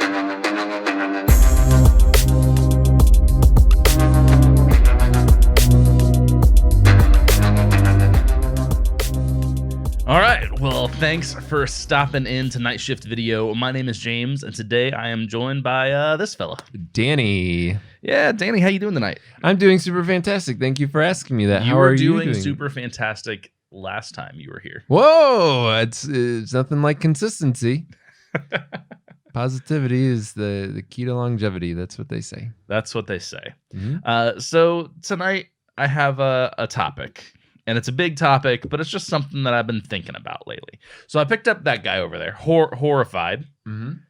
All right, well, thanks for stopping in to Night Shift Video. My name is James, and today I am joined by this fella. Danny. Yeah, Danny, how you doing tonight? I'm doing super fantastic. Thank you for asking me that. You How were are you doing doing? super fantastic last time you were here. Whoa, it's nothing like consistency. Positivity is the key to longevity. That's what they say. That's what they say. Mhm. So tonight I have a topic, and it's a big topic, but it's just something that I've been thinking about lately. So I picked up that guy over there, Horrified,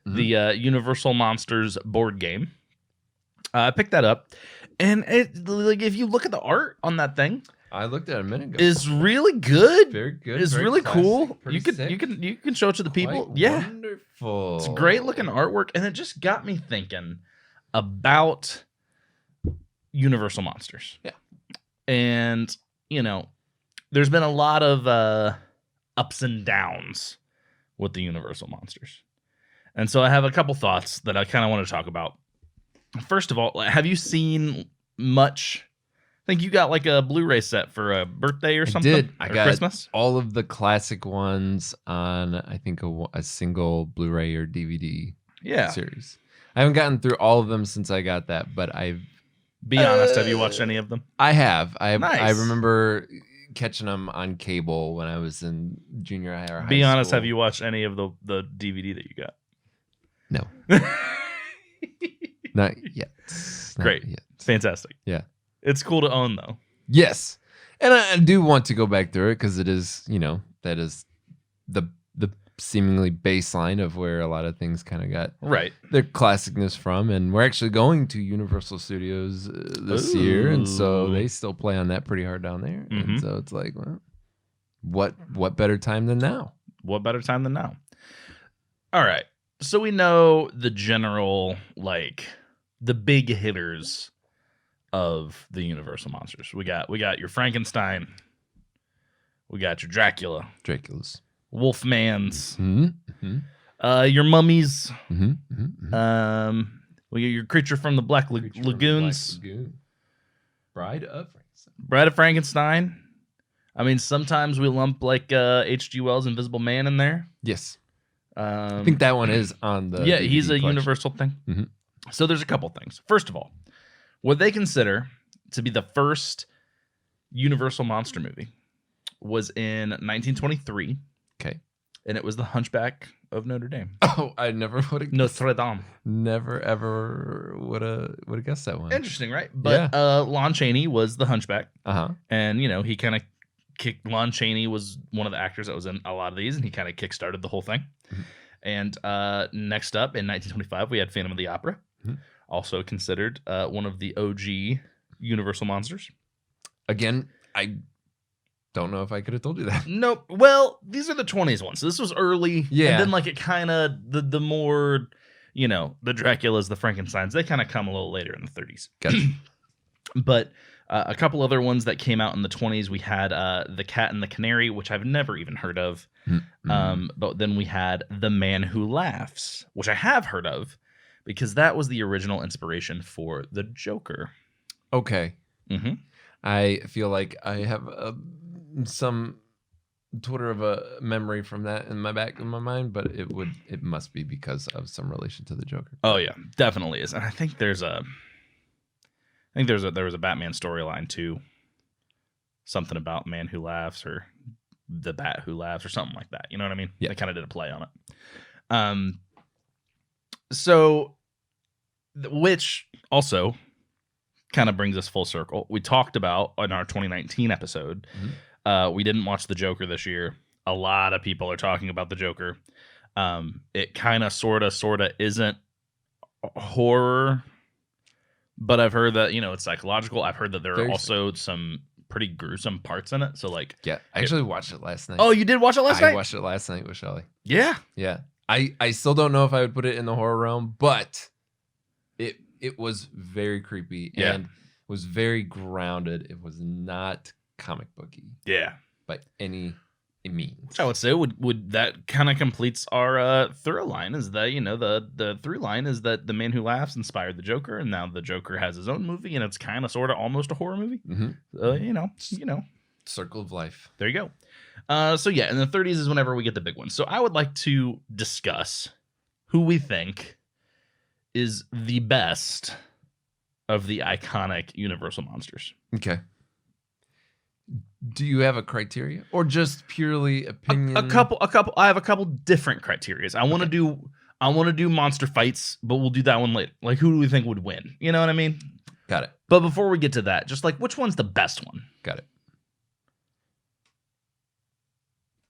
the Universal Monsters board game. I picked that up, and if you look at the art on that thing, I looked at it a minute ago. is really good. Very good. It's very really classic, cool. pretty sick. You can show it to the people. Quite Yeah, wonderful. it's great looking artwork, and it just got me thinking about Universal Monsters. Yeah, and there's been a lot of ups and downs with the Universal Monsters, and so I have a couple thoughts that I kind of want to talk about. First of all, have you seen much? I think you got like a Blu-ray set for a birthday or something. I did. I got Christmas. all of the classic ones on, I think, a single Blu-ray or DVD series. I haven't gotten through all of them since I got that, but Be honest, have you watched any of them? I have. Nice. I remember catching them on cable when I was in junior high or high Be honest, school. have you watched any of the DVD that you got? No. Not yet. Not Great. yet. Fantastic. Yeah. It's cool to own, though. Yes. And I do want to go back through it because it is, that is the seemingly baseline of where a lot of things kind of got their classicness from. And we're actually going to Universal Studios this year. And so they still play on that pretty hard down there. Mm-hmm. And so it's like, well, what better time than now? What better time than now? All right. So we know the general, the big hitters of the Universal Monsters. We got your Frankenstein. We got your Dracula's. Wolfmans. Mm-hmm. Your mummies. Mm-hmm. Mm-hmm. We got your Creature from the Black Lagoons. Bride of Frankenstein. Bride of Frankenstein. I mean, sometimes we lump H.G. Wells' Invisible Man in there. Yes. I think that one is on the yeah, DVD he's a collection. Universal thing. Mm-hmm. So there's a couple things. First of all, what they consider to be the first Universal monster movie was in 1923. Okay. And it was The Hunchback of Notre Dame. Oh, I never would have Notre Dame. Never ever would have guessed that one. Interesting, right? But Lon Chaney was the Hunchback. Uh-huh. And he kind of Lon Chaney was one of the actors that was in a lot of these, and he kind of kickstarted the whole thing. Mm-hmm. And next up in 1925, we had Phantom of the Opera, also considered one of the OG Universal monsters. Again, I don't know if I could have told you that. Nope. Well, these are the 20s ones, so this was early. Yeah. And then it kind of the more, the Draculas, the Frankensteins, they kind of come a little later in the 30s. Gotcha. But a couple other ones that came out in the 20s, we had The Cat and the Canary, which I've never even heard of. Mm-hmm. But then we had The Man Who Laughs, which I have heard of because that was the original inspiration for the Joker. Okay. Mm-hmm. I feel like I have some Twitter of a memory from that in my back of my mind, but it must be because of some relation to the Joker. Oh yeah, definitely is. And I think there was a Batman storyline too. Something about Man Who Laughs or the Bat Who Laughs or something like that. You know what I mean? Yeah. They kind of did a play on it. So, which also kind of brings us full circle. We talked about in our 2019 episode. Mm-hmm. We didn't watch the Joker this year. A lot of people are talking about the Joker. It kind of sort of isn't horror, but I've heard that it's psychological. I've heard that there are also some pretty gruesome parts in it. So yeah, I actually watched it last night. Oh, you did watch it last night? I watched it last night with Shelly. Yeah. I still don't know if I would put it in the horror realm, but it was very creepy and was very grounded. It was not comic booky. Yeah. By any means. Which I would say would that kind of completes our through line, is that, the through line is that the man who laughs inspired the Joker, and now the Joker has his own movie, and it's kind of sort of almost a horror movie. Circle of life. There you go. So yeah, in the 30s is whenever we get the big one. So I would like to discuss who we think is the best of the iconic Universal monsters. Okay. Do you have a criteria or just purely opinion? A couple. I have a couple different criterias. I want to do monster fights, but we'll do that one later. Like, who do we think would win? You know what I mean? Got it. But before we get to that, just like, which one's the best one? Got it.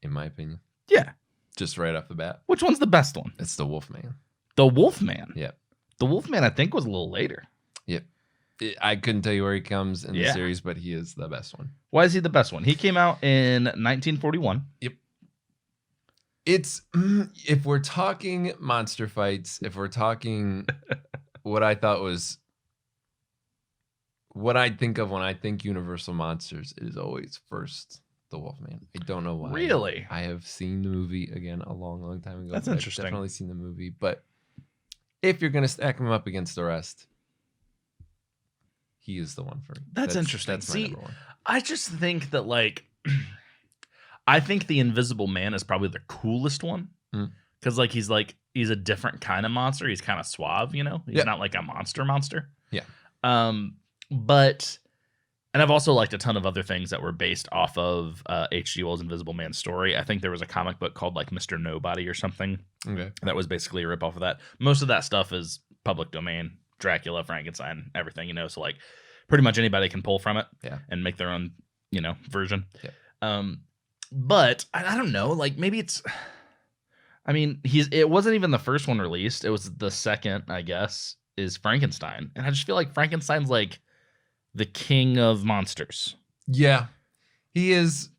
In my opinion. Yeah. Just right off the bat. Which one's the best one? It's the Wolfman. The Wolfman. Yeah. The Wolfman, I think, was a little later. Yep. I couldn't tell you where he comes in the series, but he is the best one. Why is he the best one? He came out in 1941. Yep. It's, if we're talking monster fights, if we're talking what I thought was, what I think of when I think Universal monsters, it is always first the Wolfman. I don't know why. Really? I have seen the movie again a long, long time ago. That's interesting. I've definitely seen the movie, but if you're going to stack him up against the rest, he is the one for me. That's interesting. That's my number one. I just think that, like, I think the Invisible Man is probably the coolest one. Because, he's a different kind of monster. He's kind of suave, He's not like a monster. Yeah. But, and I've also liked a ton of other things that were based off of H.G. Wells' Invisible Man story. I think there was a comic book called, Mr. Nobody or something. Okay. That was basically a ripoff of that. Most of that stuff is public domain. Dracula, Frankenstein, everything, so pretty much anybody can pull from it and make their own, version. Yeah. But I don't know, maybe it's, it wasn't even the first one released. It was the second, I guess, is Frankenstein. And I just feel like Frankenstein's the king of monsters. Yeah. He is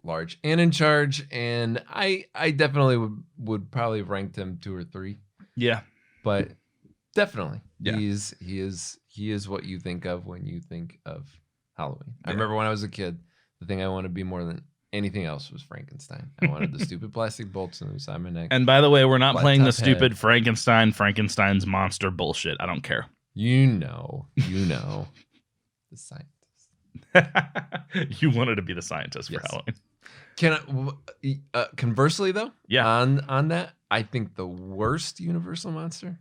large and in charge, and I definitely would probably have ranked him 2 or 3. Yeah. But definitely. Yeah. He is what you think of when you think of Halloween. I remember when I was a kid, the thing I wanted to be more than anything else was Frankenstein. I wanted the stupid plastic bolts inside my neck. And by the way, we're not playing the stupid head. Frankenstein's monster bullshit. I don't care. You know. The scientist. You wanted to be the scientist for Halloween. Conversely, though, yeah, on that, I think the worst Universal monster,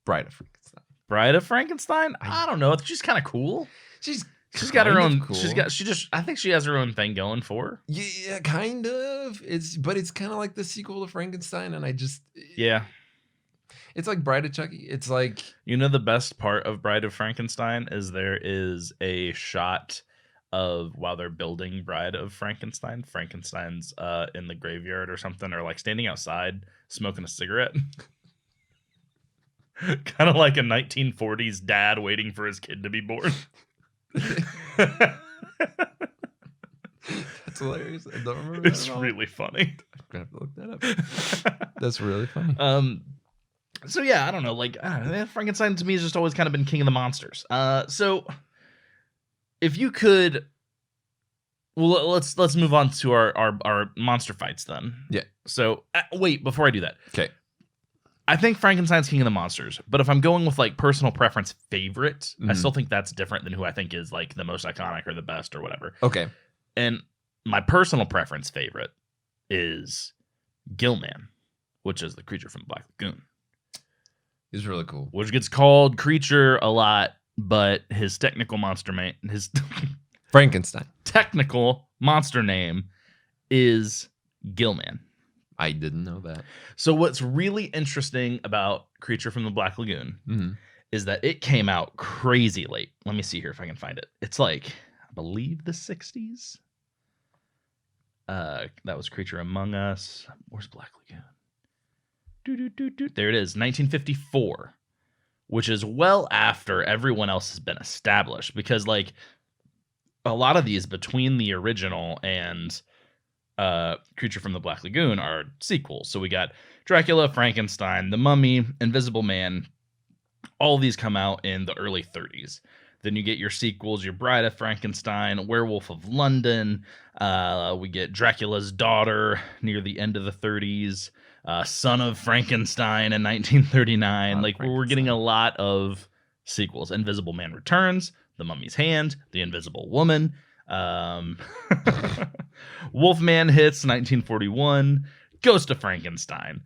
Bride of Frankenstein. Bride of Frankenstein? I don't know. She's kind of cool. She's got her own. Cool. I think she has her own thing going for her. Yeah, kind of. But it's kind of like the sequel to Frankenstein, and yeah. It's like Bride of Chucky. It's like, the best part of Bride of Frankenstein is there is a shot of while they're building Bride of Frankenstein. Frankenstein's in the graveyard or something, or standing outside smoking a cigarette. Kind of like a 1940s dad waiting for his kid to be born. That's hilarious. I don't remember. It's really funny. I'm gonna have to look that up. That's really funny. So yeah, I don't know. Frankenstein to me has just always kind of been king of the monsters. So if you could, well, let's move on to our monster fights then. Yeah. So wait, before I do that, okay. I think Frankenstein's king of the monsters, but if I'm going with personal preference favorite, I still think that's different than who I think is the most iconic or the best or whatever. Okay. And my personal preference favorite is Gillman, which is the creature from Black Lagoon. He's really cool. Which gets called creature a lot, but his technical monster Frankenstein. Technical monster name is Gillman. I didn't know that. So what's really interesting about Creature from the Black Lagoon is that it came out crazy late. Let me see here if I can find it. It's I believe the 60s. That was Creature Among Us. Where's Black Lagoon? There it is, 1954, which is well after everyone else has been established, because a lot of these between the original and Creature from the Black Lagoon are sequels. So we got Dracula, Frankenstein, The Mummy, Invisible Man. All these come out in the early 30s. Then you get your sequels, your Bride of Frankenstein, Werewolf of London. We get Dracula's Daughter near the end of the 30s. Son of Frankenstein in 1939. Like we're getting a lot of sequels. Invisible Man Returns, The Mummy's Hand, The Invisible Woman. Wolfman hits 1941. Ghost of Frankenstein.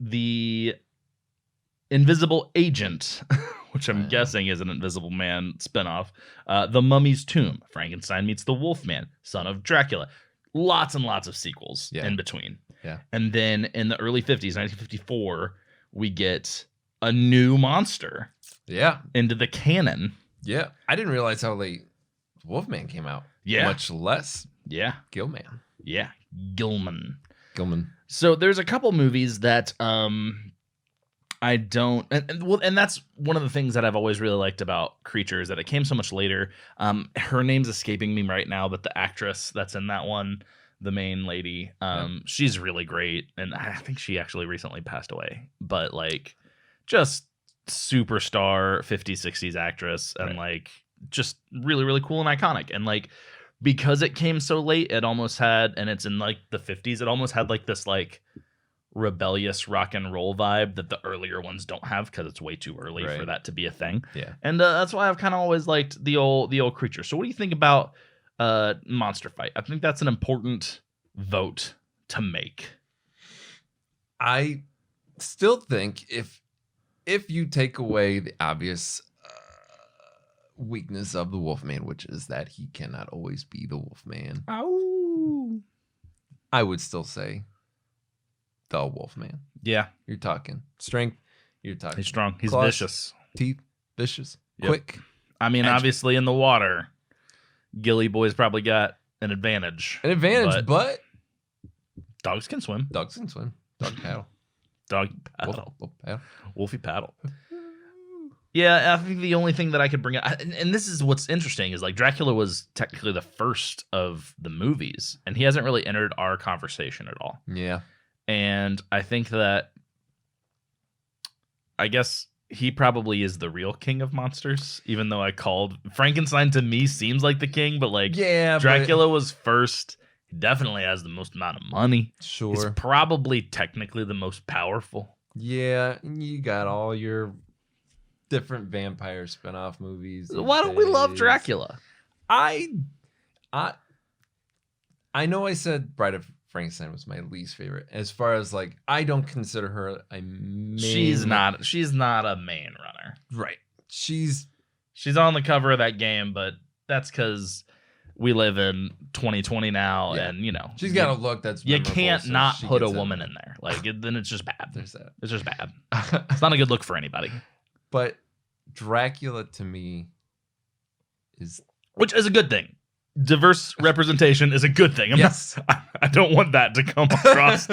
The Invisible Agent, which I'm guessing is an Invisible Man spinoff. The Mummy's Tomb. Frankenstein meets the Wolfman, Son of Dracula. Lots and lots of sequels in between. Yeah. And then in the early 50s, 1954, we get a new monster. Yeah. Into the canon. Yeah. I didn't realize how late Wolfman came out. Yeah. Much less. Yeah. Gilman. Yeah. Gilman. So there's a couple movies that I don't, and that's one of the things that I've always really liked about Creatures, that it came so much later. Her name's escaping me right now, but the actress that's in that one, the main lady, she's really great, and I think she actually recently passed away. But like, just superstar 50s, 60s actress, and like just really, really cool and iconic, and like. Because it came so late, it almost had, and it's in like the 50s, it almost had like this like rebellious rock and roll vibe that the earlier ones don't have, because it's way too early for that to be a thing. Yeah. And that's why I've kind of always liked the old Creature. So what do you think about Monster Fight? I think that's an important vote to make. I still think if you take away the obvious weakness of the Wolfman, which is that he cannot always be the Wolfman. Ow. I would still say the Wolfman. Yeah. You're talking strength. You're talking. He's strong. He's claws, vicious. Teeth. Vicious. Quick. I mean, obviously in the water, Gilly Boy's probably got an advantage. But dogs can swim. Dogs can swim. Dog paddle. Dog paddle. Wolf paddle. Wolfie paddle. Yeah, I think the only thing that I could bring up, and this is what's interesting, is like Dracula was technically the first of the movies, and he hasn't really entered our conversation at all. Yeah. And I think that, I guess he probably is the real king of monsters, even though I called Frankenstein, to me seems like the king, but like Dracula was first. He definitely has the most amount of money. Sure. He's probably technically the most powerful. Yeah, you got all your different vampire spin-off movies. Why don't we love Dracula? I know I said Bride of Frankenstein was my least favorite. As far as like, I don't consider her a main. She's not a main runner. Right. She's on the cover of that game, but that's because we live in 2020 now, and you know she's got a look that's you can't not put a woman in there. Like then it's just bad. There's that. It's just bad. It's not a good look for anybody. But Dracula to me which is a good thing. Diverse representation is a good thing. I don't want that to come across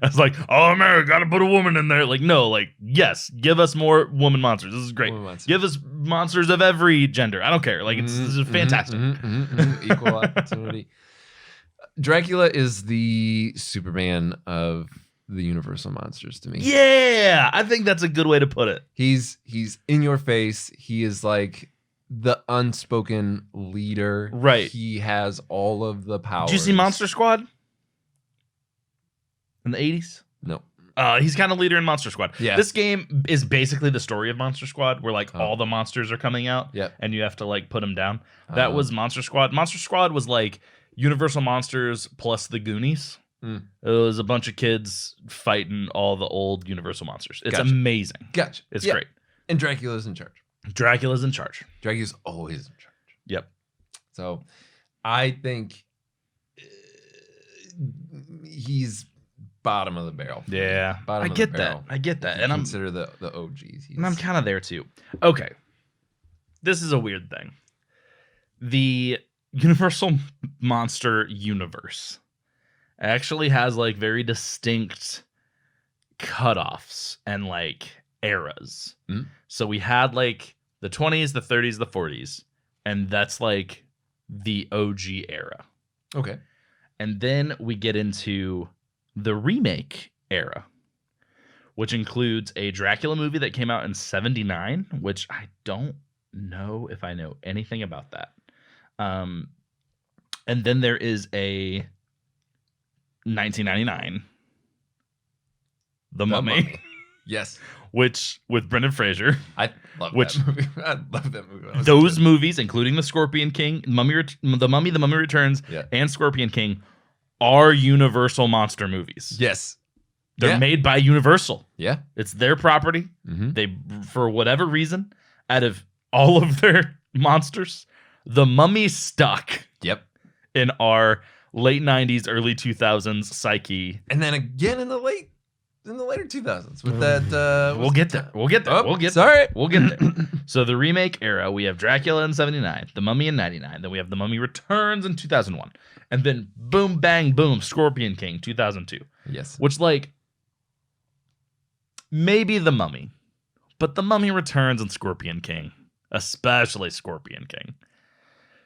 as like, oh man, gotta put a woman in there. Like, no, like, yes, give us more woman monsters. This is great. Give us monsters of every gender. I don't care. Like, this is fantastic. Equal opportunity. Dracula is the Superman of the Universal monsters to me. Yeah, I think that's a good way to put it. He's in your face. He is like the unspoken leader. Right. He has all of the power. Did you see Monster Squad in the 80s? No. He's kind of leader in Monster Squad. Yeah. This game is basically the story of Monster Squad, where like all the monsters are coming out, and you have to like put them down. That was Monster Squad. Monster Squad was like Universal Monsters plus the Goonies. It was a bunch of kids fighting all the old Universal monsters. It's amazing. Gotcha. It's great. And Dracula's in charge. Dracula's in charge. Dracula's always in charge. Yep. So I think he's bottom of the barrel. Yeah. I get that. I get that. And I consider the OGs. And I'm kind of there too. Okay. This is a weird thing. The Universal Monster universe actually has like very distinct cutoffs and like eras. So we had like the 20s, the 30s, the 40s, and that's like the OG era. Okay. And then we get into the remake era, which includes a Dracula movie that came out in 79, which I don't know if I know anything about that. And then there is a 1999, The Mummy. Yes. Which, with Brendan Fraser. I love that movie. I love that movie. Those movies, including The Scorpion King, The Mummy, The Mummy Returns, and Scorpion King, are Universal monster movies. Yes. They're made by Universal. Yeah. It's their property. They, for whatever reason, out of all of their monsters, The Mummy stuck. Yep. In our late 90s, early 2000s psyche. And then again in the later 2000s with that. We'll get there. We'll get there. Oh, we'll get sorry. there. We'll get there. So the remake era, we have Dracula in 79, The Mummy in 99, then we have The Mummy Returns in 2001, and then boom, bang, boom, Scorpion King 2002. Yes. Which, like, maybe The Mummy, but The Mummy Returns and Scorpion King, especially Scorpion King,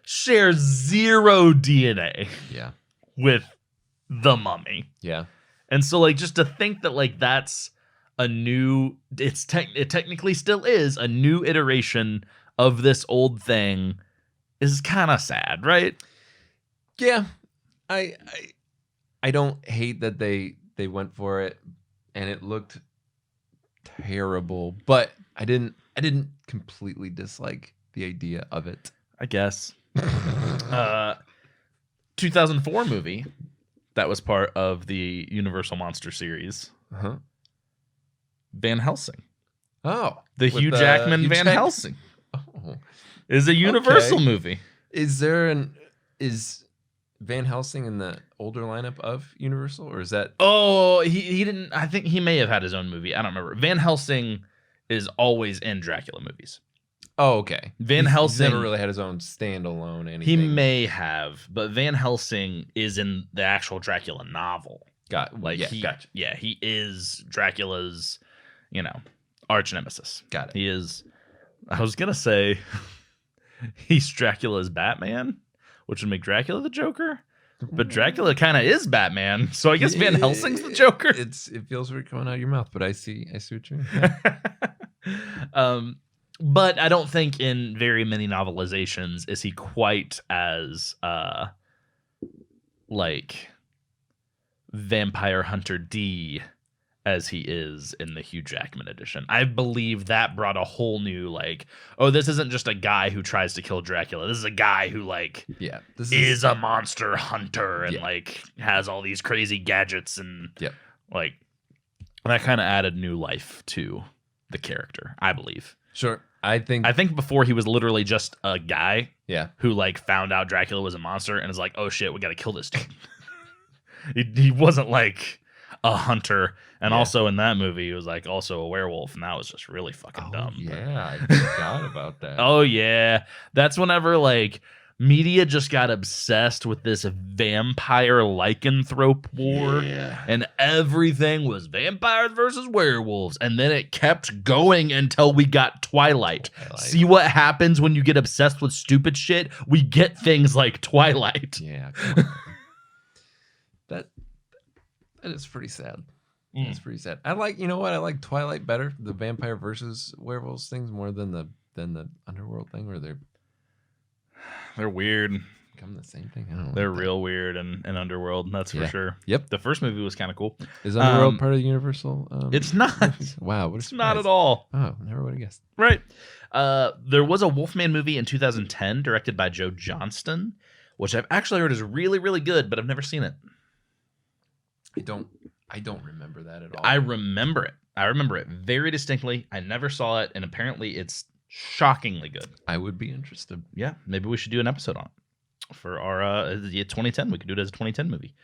share zero DNA with The Mummy. Yeah. And so, like, just to think that, like, that's a new, it technically still is a new iteration of this old thing is kind of sad, right? Yeah. I don't hate that they went for it and it looked terrible, but I didn't completely dislike the idea of it, I guess. 2004 movie that was part of the Universal Monster series. Van Helsing. Oh. The Hugh Jackman Van Helsing. Oh. Is a Universal movie. Is Van Helsing in the older lineup of Universal, or is that? Oh, he didn't. I think he may have had his own movie. I don't remember. Van Helsing is always in Dracula movies. Oh, okay. Van Helsing never really had his own standalone anything. He may have, but Van Helsing is in the actual Dracula novel. Gotcha. Yeah, he is Dracula's, arch nemesis. Got it. He is. I was gonna say he's Dracula's Batman, which would make Dracula the Joker. But Dracula kind of is Batman, so I guess Van Helsing's the Joker. It feels weird coming out of your mouth, but I see what you mean. But I don't think in very many novelizations is he quite as like Vampire Hunter D as he is in the Hugh Jackman edition. I believe that brought a whole new, like, oh, this isn't just a guy who tries to kill Dracula. This is a guy who, like, this is a monster hunter and like has all these crazy gadgets and like that kind of added new life to the character, I believe. Sure. I think before he was literally just a guy who like found out Dracula was a monster and is like, oh shit, we got to kill this dude. he wasn't like a hunter. And also in that movie, he was like also a werewolf. And that was just really fucking dumb. Yeah, I forgot about that. Oh, yeah. That's whenever like media just got obsessed with this vampire lycanthrope war. Yeah. And everything was vampires versus werewolves. And then it kept going until we got Twilight. See what happens when you get obsessed with stupid shit? We get things like Twilight. Yeah. That is pretty sad. That's pretty sad. I like Twilight better, the vampire versus werewolves things, more than the underworld thing where they're weird. Become the same thing. I don't know. They're real weird and underworld, that's for sure. Yep. The first movie was kind of cool. Is underworld part of the Universal? It's not. Wow, it's not at all. Oh, never would have guessed. Right. There was a Wolfman movie in 2010 directed by Joe Johnston, which I've actually heard is really, really good, but I've never seen it. I don't remember that at all. I remember it. I remember it very distinctly. I never saw it, and apparently it's shockingly good. I would be interested. Yeah, maybe we should do an episode on it for our 2010. We could do it as a 2010 movie.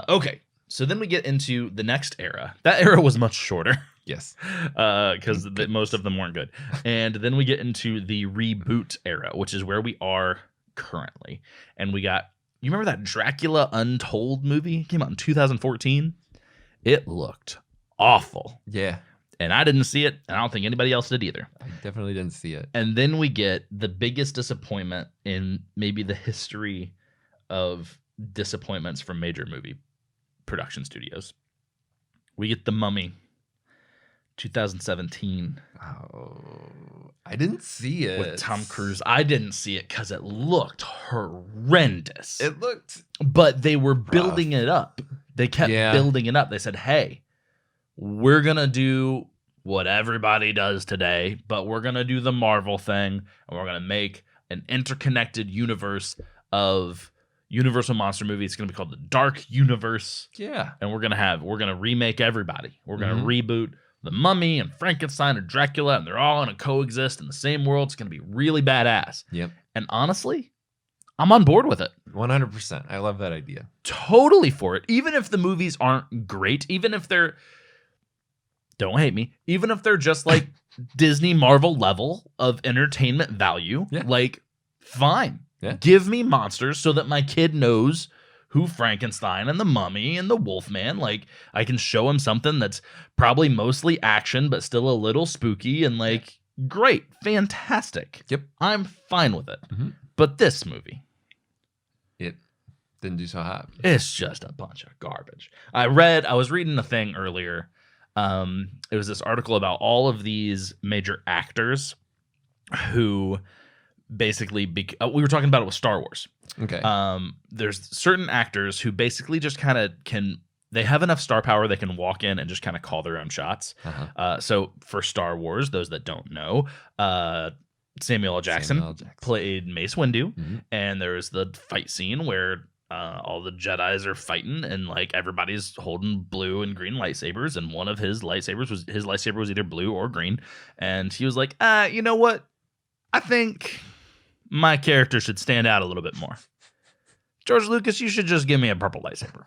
Okay, so then we get into the next era. That era was much shorter. Yes. Because most of them weren't good. And then we get into the reboot era, which is where we are currently. And we got, you remember that Dracula Untold movie? It came out in 2014. It looked awful. Yeah. And I didn't see it, and I don't think anybody else did either. I definitely didn't see it. And then we get the biggest disappointment in maybe the history of disappointments from major movie production studios. We get The Mummy 2017. Oh, I didn't see it. With Tom Cruise. I didn't see it because it looked horrendous. It looked... But they were building it up. They kept building it up. They said, hey, we're going to do what everybody does today, but we're going to do the Marvel thing, and we're going to make an interconnected universe of Universal monster movie. It's going to be called the Dark Universe. Yeah. And we're going to remake everybody. We're going to reboot the Mummy and Frankenstein and Dracula, and they're all going to coexist in the same world. It's going to be really badass. Yep. And honestly, I'm on board with it. 100%. I love that idea. Totally for it. Even if the movies aren't great, even if they're, don't hate me, even if they're just like Disney Marvel level of entertainment value, like, fine. Yeah. Give me monsters so that my kid knows who Frankenstein and the Mummy and the Wolfman. Like, I can show him something that's probably mostly action, but still a little spooky and like, great, fantastic. Yep. I'm fine with it. But this movie, it didn't do so hot. It's just a bunch of garbage. I was reading a thing earlier. It was this article about all of these major actors who basically we were talking about it with Star Wars. Okay. There's certain actors who basically just kind of they have enough star power they can walk in and just kind of call their own shots. So for Star Wars, those that don't know, Samuel L. Jackson played Mace Windu, and there's the fight scene where all the Jedis are fighting, and like everybody's holding blue and green lightsabers, and one of his lightsaber was either blue or green, and he was like, you know what? I think my character should stand out a little bit more. George Lucas, you should just give me a purple lightsaber.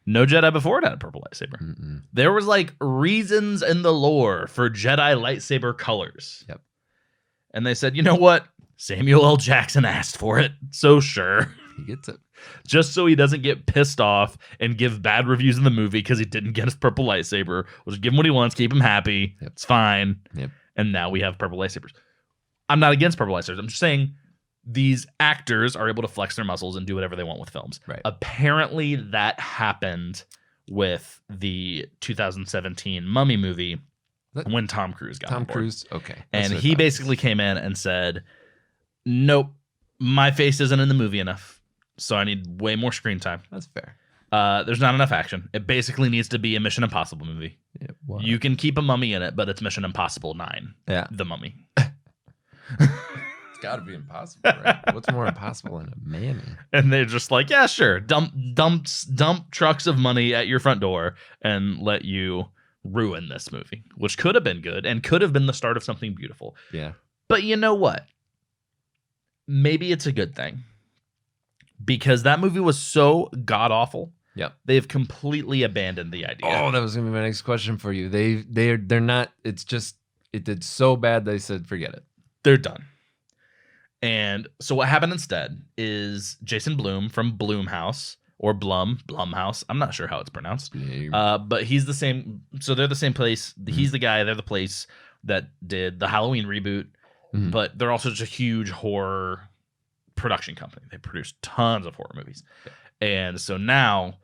No Jedi before it had a purple lightsaber. There was like reasons in the lore for Jedi lightsaber colors. Yep. And they said, you know what? Samuel L. Jackson asked for it, so sure. He gets it. Just so he doesn't get pissed off and give bad reviews in the movie because he didn't get his purple lightsaber. We'll just give him what he wants, keep him happy. Yep. It's fine. Yep. And now we have purple lightsabers. I'm not against purple lightsabers. I'm just saying these actors are able to flex their muscles and do whatever they want with films. Right. Apparently that happened with the 2017 Mummy movie when Tom Cruise got on board. Cruise, okay. And he basically came in and said, nope, my face isn't in the movie enough, so I need way more screen time. That's fair. There's not enough action. It basically needs to be a Mission Impossible movie. Yeah, you can keep a mummy in it, but it's Mission Impossible 9. Yeah. The Mummy. It's got to be impossible, right? What's more impossible than a mammy? And they're just like, yeah, sure. Dump trucks of money at your front door and let you ruin this movie, which could have been good and could have been the start of something beautiful. Yeah. But you know what? Maybe it's a good thing. Because that movie was so god-awful. Yep. They've completely abandoned the idea. Oh, that was going to be my next question for you. They're not, it's just, it did so bad they said, forget it. They're done. And so what happened instead is Jason Blum from Blumhouse or Blumhouse. I'm not sure how it's pronounced. But he's the same. So they're the same place. He's the guy. They're the place that did the Halloween reboot. But they're also just a huge horror production company. They produce tons of horror movies. And so now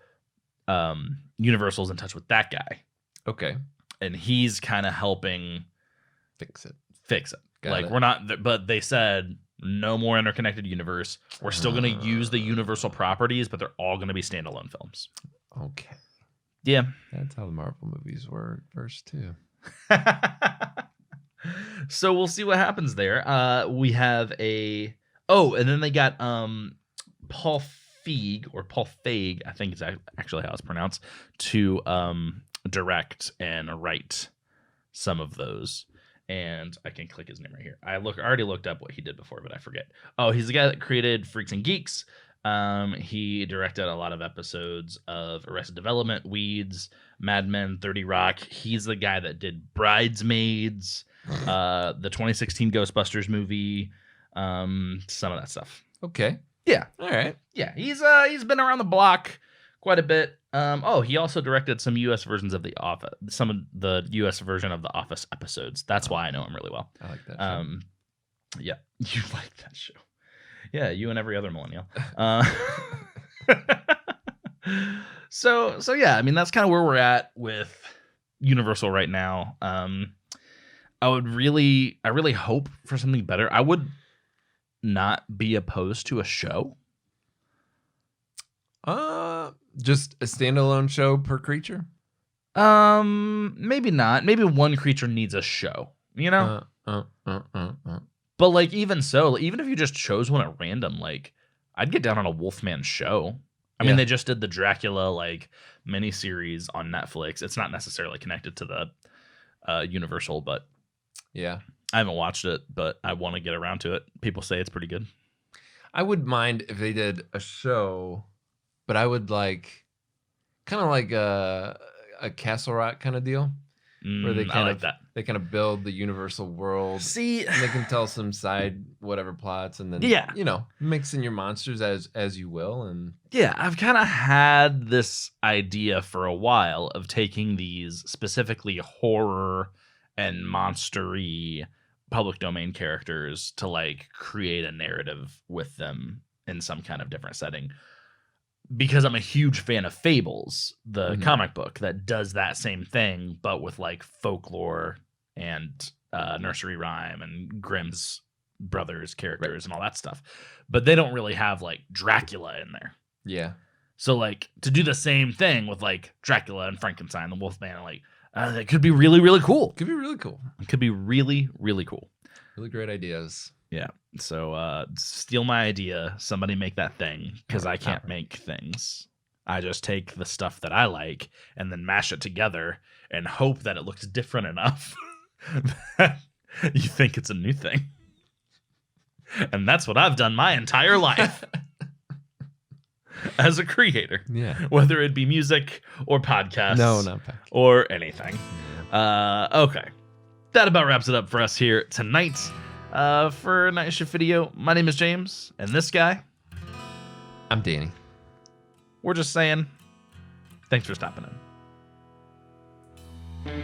Universal's in touch with that guy. Okay. And he's kind of helping fix it. Like, we're not, but they said no more interconnected universe. We're still going to use the Universal properties, but they're all going to be standalone films. Okay. Yeah. That's how the Marvel movies were at first, too. So we'll see what happens there. We have and then they got Paul Feig, I think it's actually how it's pronounced, to direct and write some of those. And I can click his name right here. I already looked up what he did before, but I forget. Oh, he's the guy that created Freaks and Geeks. He directed a lot of episodes of Arrested Development, Weeds, Mad Men, 30 Rock. He's the guy that did Bridesmaids, the 2016 Ghostbusters movie, some of that stuff. Okay. Yeah. All right. Yeah, he's been around the block quite a bit. He also directed some U.S. versions of The Office, some of the U.S. version of The Office episodes. That's why I know him really well. I like that show. Yeah, you like that show. Yeah, you and every other millennial. So yeah, I mean, that's kind of where we're at with Universal right now. I really hope for something better. I would not be opposed to a show. Just a standalone show per creature? Maybe not. Maybe one creature needs a show, you know? But like, even so, even if you just chose one at random, like, I'd get down on a Wolfman show. I mean, they just did the Dracula like miniseries on Netflix. It's not necessarily connected to the Universal, but yeah, I haven't watched it, but I want to get around to it. People say it's pretty good. I would mind if they did a show, but I would like kind of like a Castle Rock kind of deal, where they kind of build the Universal world. See, and they can tell some side whatever plots, and then mix in your monsters as you will. And yeah, I've kind of had this idea for a while of taking these specifically horror and monster-y public domain characters to like create a narrative with them in some kind of different setting. Because I'm a huge fan of Fables, the comic book that does that same thing, but with like folklore and nursery rhyme and Grimm's brothers characters and all that stuff. But they don't really have like Dracula in there. Yeah. So like to do the same thing with like Dracula and Frankenstein, the Wolfman, and like that could be really, really cool. Could be really cool. It could be really, really cool. Really great ideas. Yeah. So steal my idea. Somebody make that thing, because I can't make things. I just take the stuff that I like and then mash it together and hope that it looks different enough that you think it's a new thing. And that's what I've done my entire life as a creator. Yeah. Whether it be music or podcasts. No, not podcast. Or anything. Okay. That about wraps it up for us here tonight. For Night Shift Video, my name is James, and this guy, I'm Danny. We're just saying, thanks for stopping in.